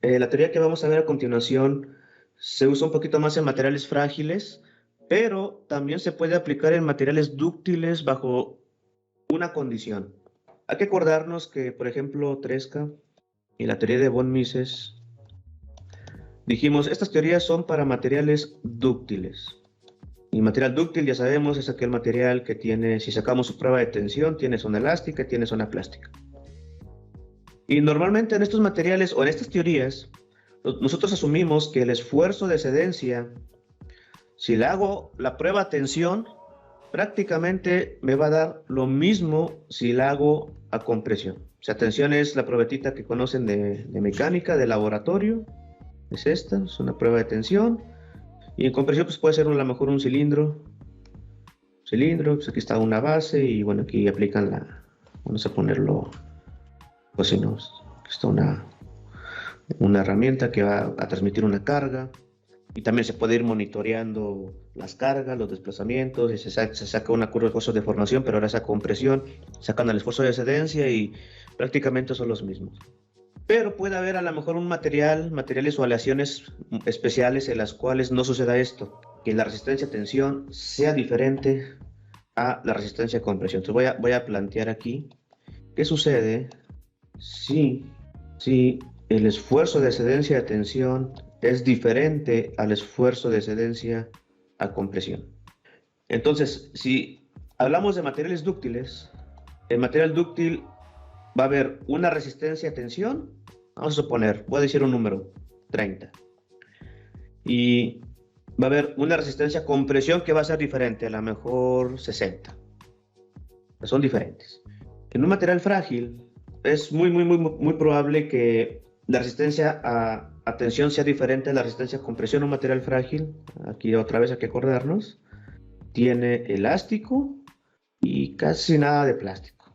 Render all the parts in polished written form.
La teoría que vamos a ver a continuación se usa un poquito más en materiales frágiles, pero también se puede aplicar en materiales dúctiles bajo una condición. Hay que acordarnos que, por ejemplo, Tresca y la teoría de von Mises, dijimos, estas teorías son para materiales dúctiles. Y material dúctil, ya sabemos, es aquel material que tiene, si sacamos su prueba de tensión, tiene zona elástica y tiene zona plástica. Y normalmente en estos materiales o en estas teorías, nosotros asumimos que el esfuerzo de cedencia, si le hago la prueba a tensión, prácticamente me va a dar lo mismo si la hago a compresión. O sea, tensión es la pruebetita que conocen de mecánica, de laboratorio. Es esta, es una prueba de tensión. Y en compresión pues puede ser a lo mejor un cilindro. Pues aquí está una base y bueno, aquí aplican la... Vamos a ponerlo, pues si no, aquí está una herramienta que va a transmitir una carga. Y también se puede ir monitoreando las cargas, los desplazamientos, y se saca una curva de esfuerzo de formación, pero ahora esa compresión, sacan el esfuerzo de excedencia y prácticamente son los mismos. Pero puede haber a lo mejor materiales o aleaciones especiales en las cuales no suceda esto, que la resistencia a tensión sea diferente a la resistencia a compresión. Entonces voy a plantear aquí qué sucede si el esfuerzo de excedencia de tensión es diferente al esfuerzo de excedencia a compresión. Entonces, si hablamos de materiales dúctiles, el material dúctil va a haber una resistencia a tensión, vamos a suponer, voy a decir un número, 30. Y va a haber una resistencia a compresión que va a ser diferente, a lo mejor 60. Son diferentes. En un material frágil es muy probable que la resistencia a tensión sea diferente a la resistencia a compresión. Un material frágil, aquí otra vez hay que acordarnos, tiene elástico y casi nada de plástico.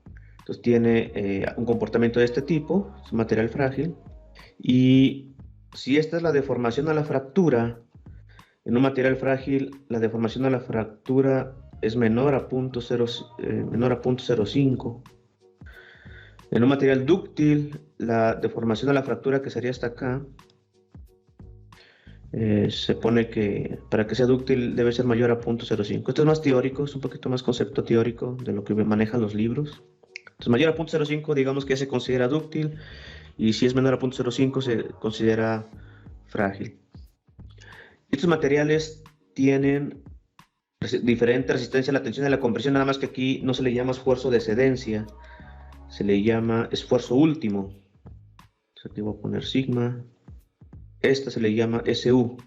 Entonces tiene un comportamiento de este tipo, es un material frágil. Y si esta es la deformación a la fractura, en un material frágil la deformación a la fractura es menor a 0.05. En un material dúctil, la deformación a la fractura, que sería hasta acá, se pone que para que sea dúctil debe ser mayor a 0.05. Esto es más teórico, es un poquito más concepto teórico de lo que manejan los libros. Entonces, mayor a 0.05, digamos que ya se considera dúctil, y si es menor a 0.05 se considera frágil. Estos materiales tienen diferente resistencia a la tensión y a la compresión, nada más que aquí no se le llama esfuerzo de excedencia, se le llama esfuerzo último. Entonces aquí voy a poner sigma. Esta se le llama SU,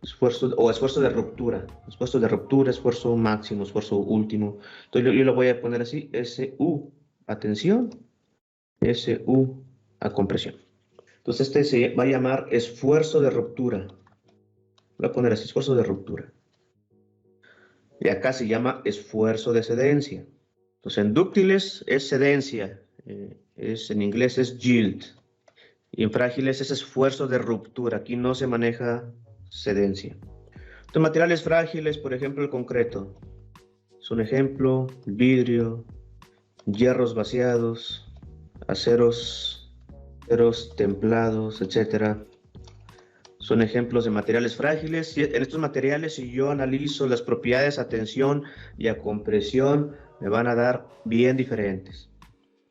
esfuerzo de ruptura. Esfuerzo máximo, esfuerzo último. Entonces yo lo voy a poner así, SU a tensión, SU a compresión. Entonces este se va a llamar esfuerzo de ruptura. Voy a poner así, esfuerzo de ruptura. Y acá se llama esfuerzo de excedencia. Entonces en dúctiles es excedencia, en inglés es yield. Y en frágiles es esfuerzo de ruptura. Aquí no se maneja excedencia. Entonces materiales frágiles, por ejemplo el concreto. Es un ejemplo, vidrio, hierros vaciados, aceros templados, etc. Son ejemplos de materiales frágiles. En estos materiales, si yo analizo las propiedades a tensión y a compresión, me van a dar bien diferentes.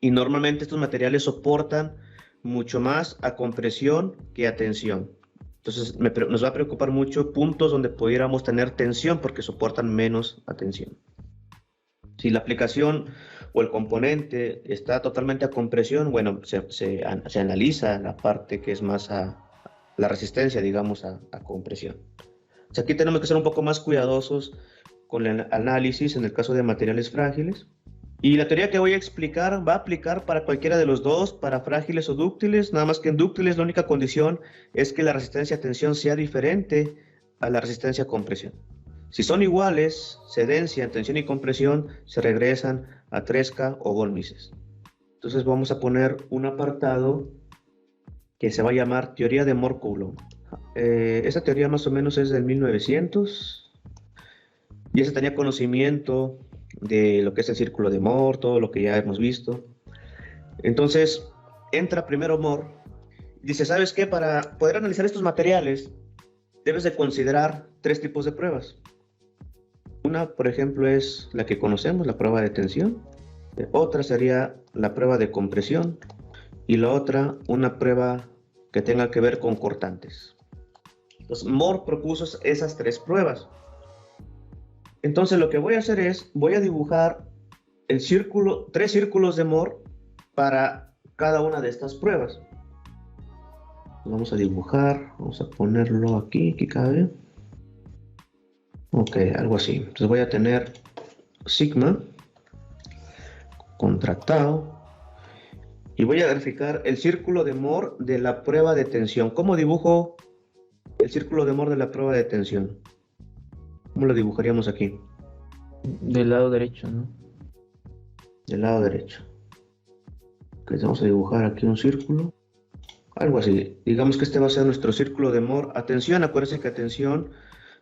Y normalmente estos materiales soportan mucho más a compresión que a tensión. Entonces nos va a preocupar mucho puntos donde pudiéramos tener tensión porque soportan menos a tensión. Si la aplicación o el componente está totalmente a compresión, bueno, se analiza la parte que es más a la resistencia, digamos, a compresión. O sea, aquí tenemos que ser un poco más cuidadosos con el análisis en el caso de materiales frágiles. Y la teoría que voy a explicar va a aplicar para cualquiera de los dos, para frágiles o dúctiles, nada más que en dúctiles la única condición es que la resistencia a tensión sea diferente a la resistencia a compresión. Si son iguales, excedencia, tensión y compresión, se regresan a Tresca o von Mises. Entonces vamos a poner un apartado que se va a llamar teoría de Mohr-Coulomb. Esa teoría más o menos es del 1900. Ya se tenía conocimiento de lo que es el círculo de Mohr, todo lo que ya hemos visto. Entonces, entra primero Moore, dice, ¿sabes qué? Para poder analizar estos materiales, debes de considerar 3 tipos de pruebas. Una, por ejemplo, es la que conocemos, la prueba de tensión. Otra sería la prueba de compresión. Y la otra, una prueba que tenga que ver con cortantes. Entonces, Moore propuso esas 3 pruebas. Entonces, lo que voy a hacer es, voy a dibujar 3 círculos de Moore para cada una de estas pruebas. Vamos a dibujar, vamos a ponerlo aquí cabe. Ok, algo así. Entonces voy a tener sigma contra tau y voy a verificar el círculo de Moore de la prueba de tensión. ¿Cómo dibujo el círculo de Moore de la prueba de tensión? ¿Cómo lo dibujaríamos aquí? Del lado derecho, ¿no? Del lado derecho. Ok, vamos a dibujar aquí un círculo. Algo así. Digamos que este va a ser nuestro círculo de Moore. Atención, acuérdense que atención,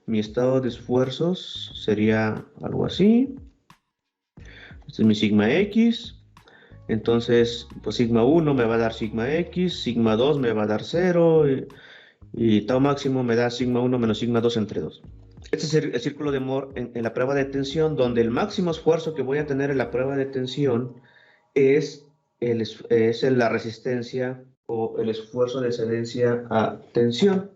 mi estado de esfuerzos sería algo así. Este es mi sigma X. Entonces, pues sigma 1 me va a dar sigma X, sigma 2 me va a dar 0 y tau máximo me da sigma 1 menos sigma 2 entre 2. Este es el círculo de Moore en la prueba de tensión, donde el máximo esfuerzo que voy a tener en la prueba de tensión es la resistencia o el esfuerzo de excedencia a tensión.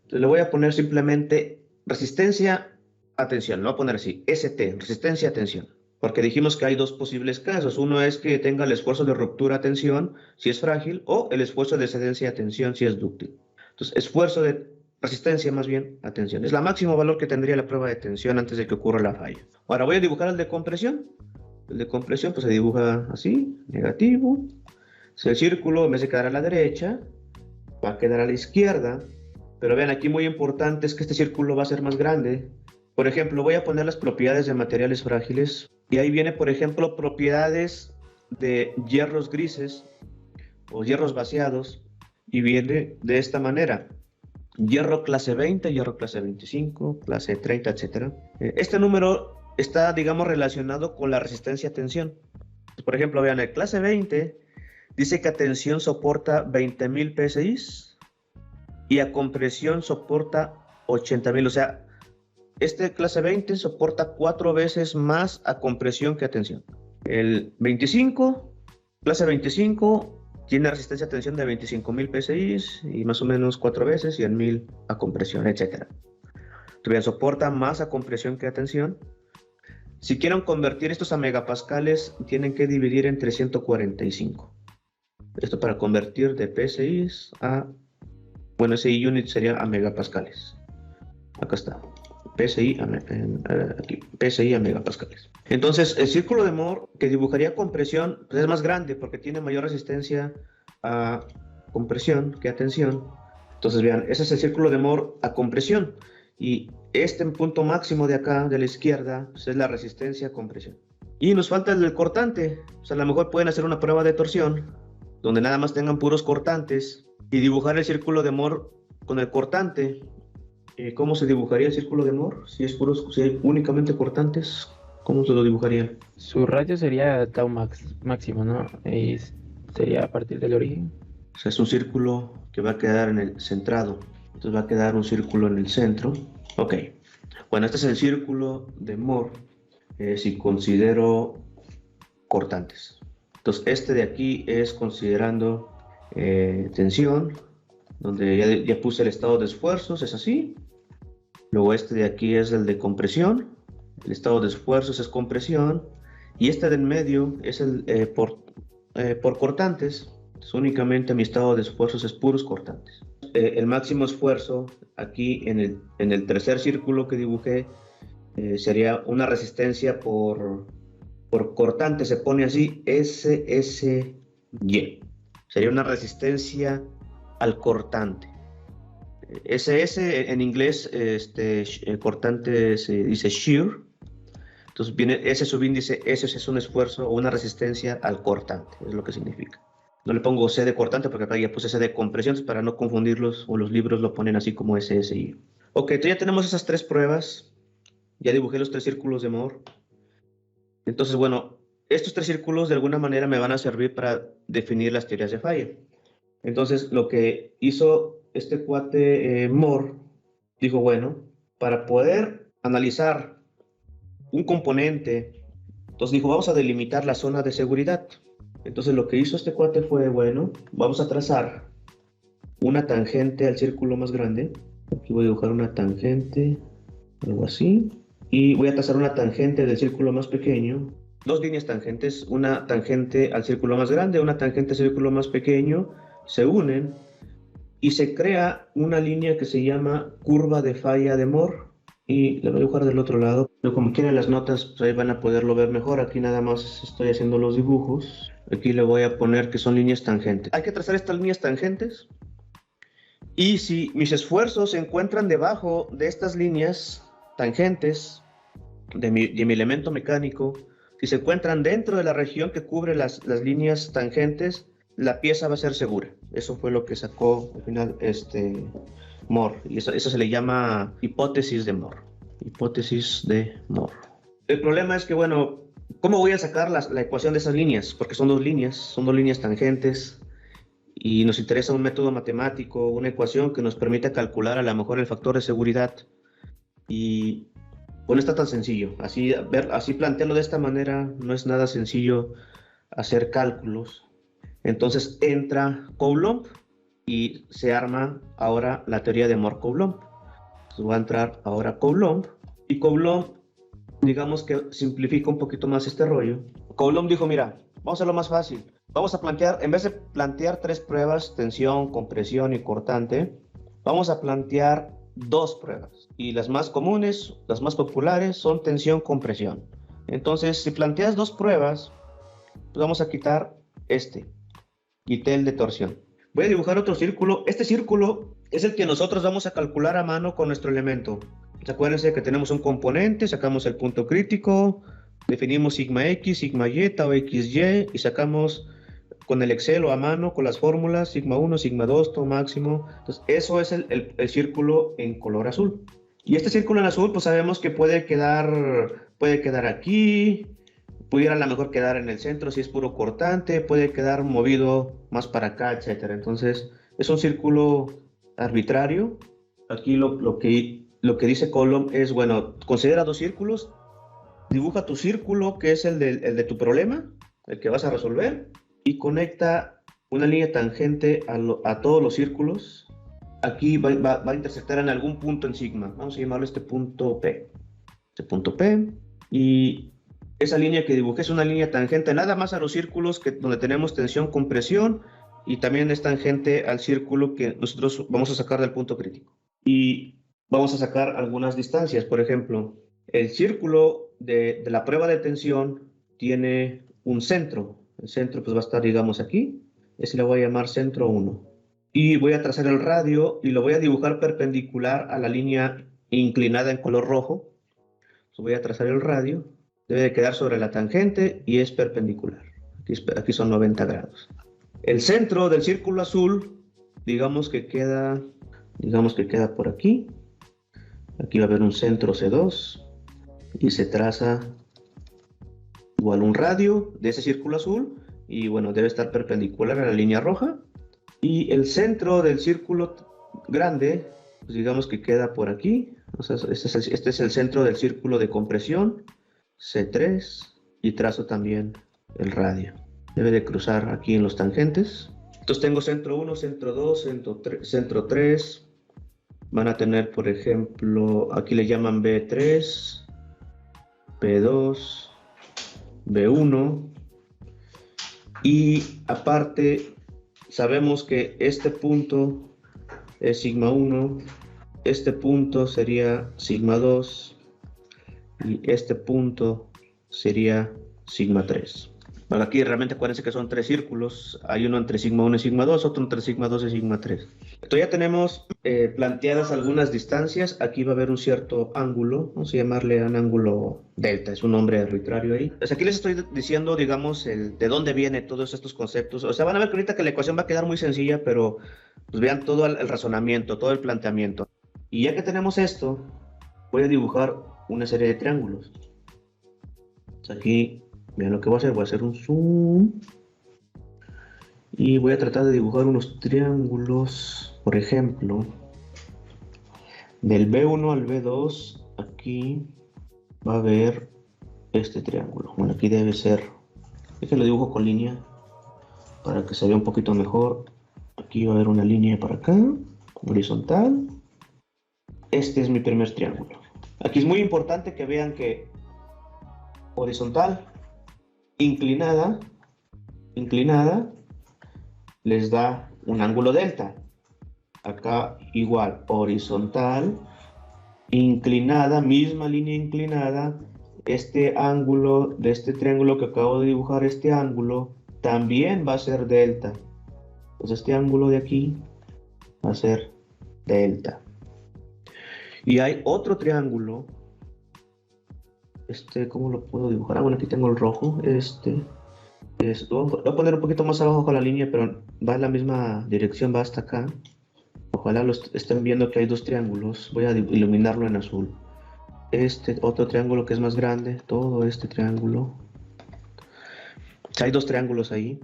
Entonces le voy a poner simplemente resistencia a tensión, lo voy a poner así, ST, resistencia a tensión. Porque dijimos que hay 2 posibles casos. Uno es que tenga el esfuerzo de ruptura a tensión si es frágil o el esfuerzo de excedencia a tensión si es dúctil. Entonces, esfuerzo de resistencia más bien a tensión. Es el máximo valor que tendría la prueba de tensión antes de que ocurra la falla. Ahora voy a dibujar el de compresión. El de compresión pues se dibuja así, negativo. Entonces, el círculo en vez de quedar a la derecha, va a quedar a la izquierda. Pero vean, aquí muy importante es que este círculo va a ser más grande. Por ejemplo, voy a poner las propiedades de materiales frágiles. Y ahí viene, por ejemplo, propiedades de hierros grises o hierros vaciados. Y viene de esta manera. Hierro clase 20, hierro clase 25, clase 30, etc. Este número está, digamos, relacionado con la resistencia a tensión. Por ejemplo, vean, el clase 20 dice que a tensión soporta 20.000 PSI y a compresión soporta 80.000. O sea, este clase 20 soporta 4 veces más a compresión que a tensión. El 25, clase 25, tiene resistencia a tensión de 25.000 PSI y más o menos 4 veces, 100.000 a compresión, etc. Entonces, soporta más a compresión que a tensión. Si quieren convertir estos a megapascales, tienen que dividir entre 145. Esto para convertir de PSI a, bueno, SI unit sería a megapascales. Acá está. PSI a megapascales. Entonces, el círculo de Moore que dibujaría compresión pues es más grande porque tiene mayor resistencia a compresión que a tensión. Entonces, vean, ese es el círculo de Moore a compresión. Y este punto máximo de acá, de la izquierda, pues es la resistencia a compresión. Y nos falta el del cortante. O sea, a lo mejor pueden hacer una prueba de torsión, donde nada más tengan puros cortantes, y dibujar el círculo de Moore con el cortante. ¿Cómo se dibujaría el círculo de Moore? Si hay únicamente cortantes, ¿cómo se lo dibujaría? Su radio sería tau máximo, ¿no? Y sería a partir del origen. O sea, es un círculo que va a quedar en el centrado. Entonces va a quedar un círculo en el centro. Ok. Bueno, este es el círculo de Moore si considero cortantes. Entonces este de aquí es considerando tensión, donde ya puse el estado de esfuerzos, es así. Luego este de aquí es el de compresión, el estado de esfuerzos es compresión, y este del medio es el por cortantes. Entonces, únicamente mi estado de esfuerzos es puros cortantes. El máximo esfuerzo aquí en el tercer círculo que dibujé sería una resistencia por cortante, se pone así SSY. Sería una resistencia al cortante. SS en inglés, cortante se dice shear. Entonces viene ese subíndice, ese es un esfuerzo o una resistencia al cortante, es lo que significa. No le pongo C de cortante porque acá ya puse C de compresión para no confundirlos, o los libros lo ponen así como SSI. Ok, entonces ya tenemos esas 3 pruebas. Ya dibujé los 3 círculos de Moore. Entonces, bueno, estos tres círculos de alguna manera me van a servir para definir las teorías de falla. Entonces, lo que hizo este cuate Moore, dijo, bueno, para poder analizar un componente, entonces dijo, vamos a delimitar la zona de seguridad. Entonces, lo que hizo este cuate fue, bueno, vamos a trazar una tangente al círculo más grande. Aquí voy a dibujar una tangente, algo así. Y voy a trazar una tangente del círculo más pequeño. Dos líneas tangentes, una tangente al círculo más grande, una tangente al círculo más pequeño, se unen y se crea una línea que se llama curva de falla de Moore. Y la voy a dibujar del otro lado. Pero como quieren las notas, pues ahí van a poderlo ver mejor. Aquí nada más estoy haciendo los dibujos. Aquí le voy a poner que son líneas tangentes. Hay que trazar estas líneas tangentes. Y si mis esfuerzos se encuentran debajo de estas líneas tangentes de mi elemento mecánico, si se encuentran dentro de la región que cubre las líneas tangentes, la pieza va a ser segura. Eso fue lo que sacó al final Moore. Y eso se le llama hipótesis de Moore. Hipótesis de Moore. El problema es que, bueno, ¿cómo voy a sacar la ecuación de esas líneas? Porque son dos líneas tangentes. Y nos interesa un método matemático, una ecuación que nos permita calcular a lo mejor el factor de seguridad. Y no está tan sencillo. Así plantearlo de esta manera no es nada sencillo hacer cálculos. Entonces entra Coulomb y se arma ahora la teoría de Moore-Coulomb. Entonces va a entrar ahora Coulomb. Y Coulomb, digamos que simplifica un poquito más este rollo. Coulomb dijo, mira, vamos a hacerlo más fácil. Vamos a plantear, en vez de plantear tres pruebas, tensión, compresión y cortante, vamos a plantear dos pruebas. Y las más comunes, las más populares, son tensión, compresión. Entonces, si planteas dos pruebas, pues vamos a quitar quité el de torsión. Voy a dibujar otro círculo. Este círculo es el que nosotros vamos a calcular a mano con nuestro elemento. Acuérdense que tenemos un componente, sacamos el punto crítico, definimos sigma X, sigma Y, tau XY y sacamos con el Excel o a mano con las fórmulas sigma 1, sigma 2, tau máximo. Entonces, eso es el círculo en color azul. Y este círculo en azul, pues sabemos que puede quedar aquí, pudiera a lo mejor quedar en el centro si es puro cortante, puede quedar movido más para acá, etcétera. Entonces, es un círculo arbitrario. Aquí lo que dice Coulomb es, bueno, considera dos círculos, dibuja tu círculo, que es el de tu problema, el que vas a resolver, y conecta una línea tangente a todos los círculos. Aquí va a intersectar en algún punto en sigma. Vamos a llamarlo este punto P. Este punto P. Y esa línea que dibujé es una línea tangente nada más a los círculos donde tenemos tensión, compresión, y también es tangente al círculo que nosotros vamos a sacar del punto crítico. Y vamos a sacar algunas distancias. Por ejemplo, el círculo de la prueba de tensión tiene un centro. El centro pues va a estar, digamos, aquí. Ese le voy a llamar centro 1. Y voy a trazar el radio y lo voy a dibujar perpendicular a la línea inclinada en color rojo. Entonces voy a trazar el radio. Debe de quedar sobre la tangente y es perpendicular. Aquí son 90 grados. El centro del círculo azul, digamos que queda por aquí. Aquí va a haber un centro C2 y se traza igual un radio de ese círculo azul y bueno, debe estar perpendicular a la línea roja. Y el centro del círculo grande, pues digamos que queda por aquí. O sea, este es el centro del círculo de compresión, C3, y trazo también el radio. Debe de cruzar aquí en los tangentes. Entonces tengo centro 1, centro 2, centro 3. Van a tener, por ejemplo, aquí le llaman B3, B2, B1. Y aparte, sabemos que este punto es sigma 1, este punto sería sigma 2 y este punto sería sigma 3. Bueno, aquí realmente acuérdense que son tres círculos. Hay uno entre sigma 1 y sigma 2, otro entre sigma 2 y sigma 3. Entonces ya tenemos planteadas algunas distancias. Aquí va a haber un cierto ángulo. Vamos a llamarle un ángulo delta. Es un nombre arbitrario ahí. Pues aquí les estoy diciendo, digamos, de dónde vienen todos estos conceptos. O sea, van a ver que ahorita que la ecuación va a quedar muy sencilla, pero pues vean todo el razonamiento, todo el planteamiento. Y ya que tenemos esto, voy a dibujar una serie de triángulos. Aquí Vean lo que voy a hacer un zoom. Y voy a tratar de dibujar unos triángulos, por ejemplo, del B1 al B2, aquí va a haber este triángulo. Bueno, aquí debe ser, déjenlo dibujo con línea para que se vea un poquito mejor. Aquí va a haber una línea para acá, horizontal. Este es mi primer triángulo. Aquí es muy importante que vean que horizontal, inclinada, les da un ángulo delta. Acá igual, horizontal, inclinada, misma línea inclinada. Este ángulo de este triángulo que acabo de dibujar, este ángulo también va a ser delta. Entonces este ángulo de aquí va a ser delta. Y hay otro triángulo. ¿Cómo lo puedo dibujar? Ah, bueno, aquí tengo el rojo. Voy a poner un poquito más abajo con la línea, pero va en la misma dirección, va hasta acá. Ojalá estén viendo que hay dos triángulos. Voy a iluminarlo en azul. Este otro triángulo que es más grande, todo este triángulo. Hay dos triángulos ahí.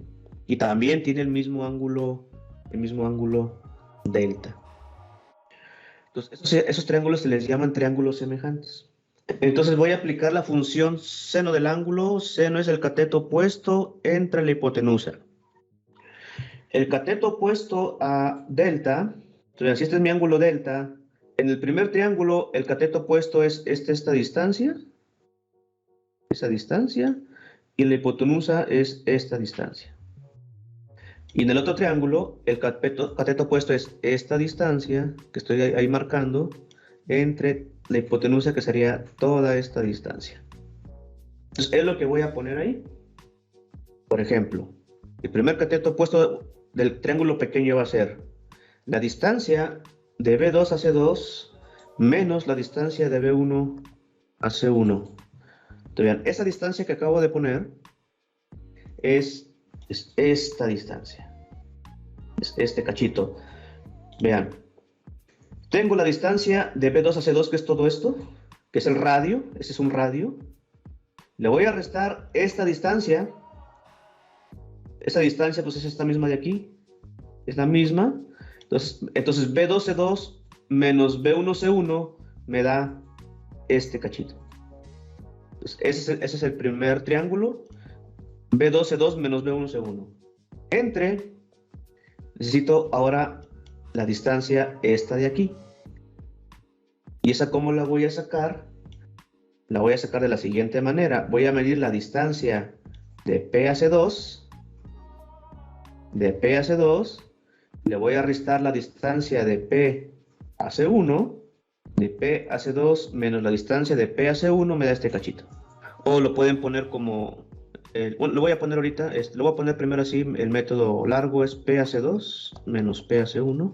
Y también tiene el mismo ángulo delta. Entonces, esos triángulos se les llaman triángulos semejantes. Entonces voy a aplicar la función seno del ángulo. Seno es el cateto opuesto entre la hipotenusa. El cateto opuesto a delta, entonces si este es mi ángulo delta, en el primer triángulo el cateto opuesto es esta distancia, esa distancia, y la hipotenusa es esta distancia. Y en el otro triángulo el cateto opuesto es esta distancia, que estoy ahí marcando, entre la hipotenusa, que sería toda esta distancia. Entonces es lo que voy a poner ahí. Por ejemplo, el primer cateto opuesto del triángulo pequeño va a ser la distancia de B2 a C2 menos la distancia de B1 a C1. Entonces, vean, esa distancia que acabo de poner es esta distancia. Es este cachito. Vean, tengo la distancia de B2 a C2, que es todo esto, que es el radio. Ese es un radio. Le voy a restar esta distancia. Esa distancia pues es esta misma de aquí. Es la misma. Entonces B2C2 menos B1C1 me da este cachito. Entonces, ese es el primer triángulo. B2C2 menos B1C1. Necesito ahora la distancia esta de aquí. ¿Y esa cómo la voy a sacar? La voy a sacar de la siguiente manera. Voy a medir la distancia de P a C2. De P a C2. Le voy a restar la distancia de P a C1. De P a C2 menos la distancia de P a C1 me da este cachito. O lo pueden poner como... lo voy a poner ahorita. Lo voy a poner primero así. El método largo es P a C2 menos P a C1.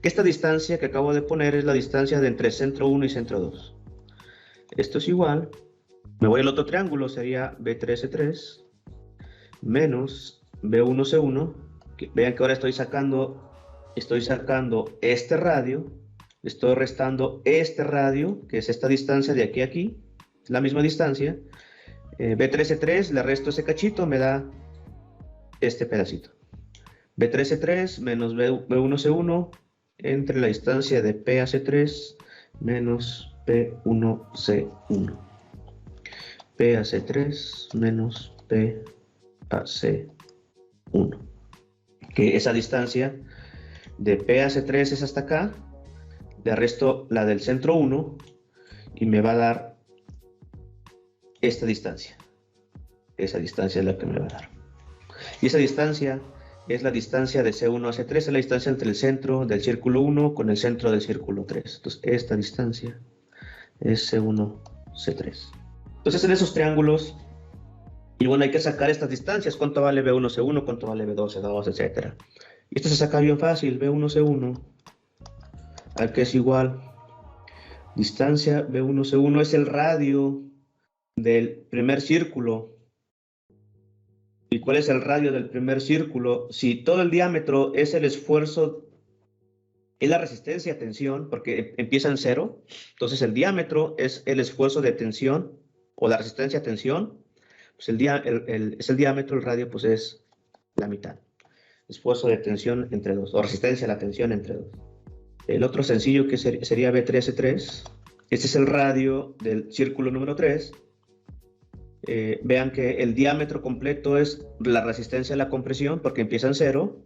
Que esta distancia que acabo de poner es la distancia de entre centro 1 y centro 2. Esto es igual. Me voy al otro triángulo. Sería B3C3 menos B1C1. Vean que ahora estoy sacando este radio, le estoy restando este radio, que es esta distancia de aquí a aquí, es la misma distancia. B13C3, le resto ese cachito, me da este pedacito. B13C3 menos B1C1 entre la distancia de P a C3 menos P1C1. P a C3 menos P a C1. Que esa distancia de P a C3 es hasta acá. Le resto la del centro 1 y me va a dar esta distancia. Esa distancia es la que me va a dar. Y esa distancia es la distancia de C1 a C3, es la distancia entre el centro del círculo 1 con el centro del círculo 3. Entonces, esta distancia es C1, C3. Entonces, en esos triángulos, y bueno, hay que sacar estas distancias. ¿Cuánto vale B1, C1? ¿Cuánto vale B2, C2, etcétera? Y esto se saca bien fácil. B1, C1, al que es igual. Distancia B1, C1 es el radio del primer círculo. ¿Y cuál es el radio del primer círculo? Si todo el diámetro es el esfuerzo, es la resistencia a tensión, porque empieza en 0, entonces el diámetro es el esfuerzo de tensión o la resistencia a tensión Pues es el diámetro, el radio pues es la mitad. Esfuerzo de tensión entre 2, o resistencia a la tensión entre 2. El otro sencillo que sería B13-3, este es el radio del círculo número 3. Vean que el diámetro completo es la resistencia a la compresión, porque empieza en 0.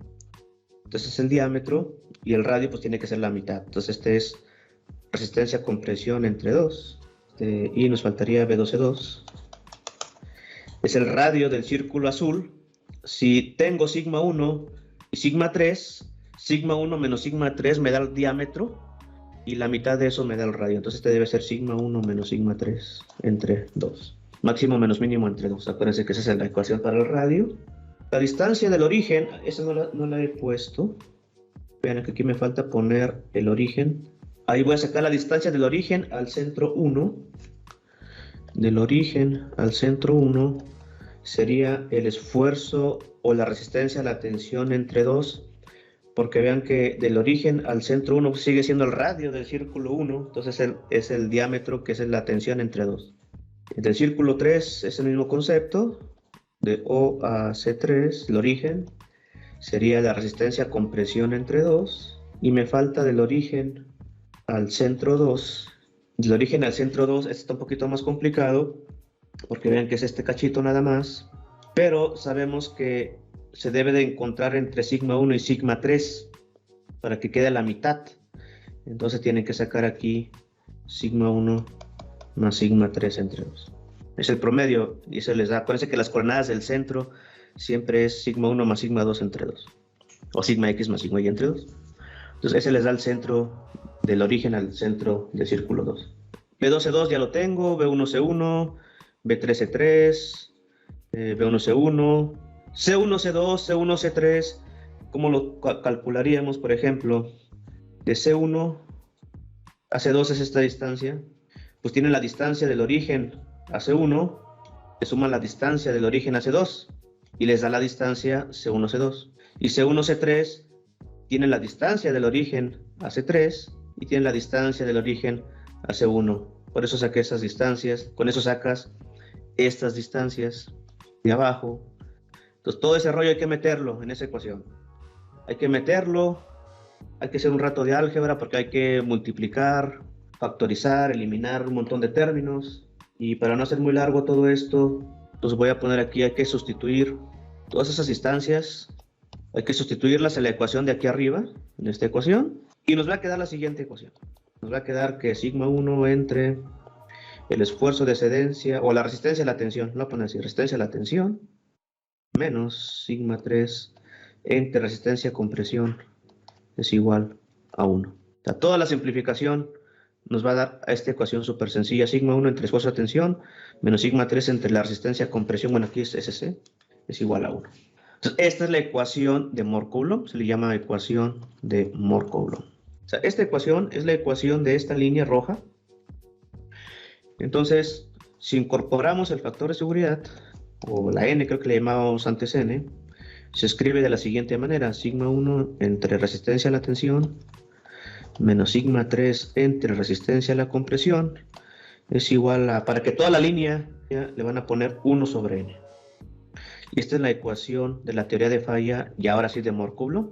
Entonces es el diámetro, y el radio pues tiene que ser la mitad. Entonces este es resistencia a compresión entre 2. Y nos faltaría B12-2. Es el radio del círculo azul. Si tengo sigma 1 y sigma 3, sigma 1 menos sigma 3 me da el diámetro, y la mitad de eso me da el radio. Entonces este debe ser sigma 1 menos sigma 3 entre 2. Máximo menos mínimo entre 2. Acuérdense que esa es la ecuación para el radio. La distancia del origen, esa no la he puesto. Vean que aquí me falta poner el origen. Ahí voy a sacar la distancia del origen al centro 1. Del origen al centro 1 sería el esfuerzo o la resistencia a la tensión entre 2. Porque vean que del origen al centro 1 sigue siendo el radio del círculo 1. Entonces es el diámetro, que es la tensión entre 2. Del círculo 3 es el mismo concepto. De O a C3, el origen, sería la resistencia a compresión entre 2. Y me falta del origen al centro 2. Del origen al centro 2 está un poquito más complicado, porque vean que es este cachito nada más. Pero sabemos que se debe de encontrar entre sigma 1 y sigma 3 para que quede la mitad. Entonces tienen que sacar aquí sigma 1 más sigma 3 entre 2. Es el promedio y se les da. Acuérdense que las coordenadas del centro siempre es sigma 1 más sigma 2 entre 2. O sigma x más sigma y entre 2. Entonces ese les da el centro del origen al centro del círculo 2. B12-2 ya lo tengo, B1-C1, B13-3, B1-C1, C1-C2, C1-C3. ¿Cómo lo calcularíamos? Por ejemplo, de C1 a C2 es esta distancia. Pues tienen la distancia del origen a C1, le suman la distancia del origen a C2 y les da la distancia C1-C2. Y C1-C3 tiene la distancia del origen a C3 y tiene la distancia del origen a C1. Por eso saqué esas distancias. Con eso sacas estas distancias de abajo. Entonces todo ese rollo hay que meterlo en esa ecuación. Hay que meterlo, hay que hacer un rato de álgebra porque hay que multiplicar, factorizar, eliminar un montón de términos. Y para no hacer muy largo todo esto, pues voy a poner aquí, hay que sustituir todas esas distancias, hay que sustituirlas en la ecuación de aquí arriba, en esta ecuación, y nos va a quedar la siguiente ecuación. Nos va a quedar que sigma 1 entre el esfuerzo de excedencia, o la resistencia a la tensión, lo voy a poner así, resistencia a la tensión, menos sigma 3 entre resistencia a compresión es igual a 1. O sea, toda la simplificación nos va a dar a esta ecuación súper sencilla, sigma 1 entre esfuerzo de tensión, menos sigma 3 entre la resistencia a compresión, bueno aquí es SC, es igual a 1. Entonces esta es la ecuación de Mohr-Coulomb, se le llama ecuación de Mohr-Coulomb. O sea, esta ecuación es la ecuación de esta línea roja. Entonces, si incorporamos el factor de seguridad, o la n, creo que le llamábamos antes n, se escribe de la siguiente manera, sigma 1 entre resistencia a la tensión, menos sigma 3 entre resistencia a la compresión, es igual a, para que toda la línea le van a poner 1 sobre n. Y esta es la ecuación de la teoría de falla, y ahora sí de Mohr-Coulomb.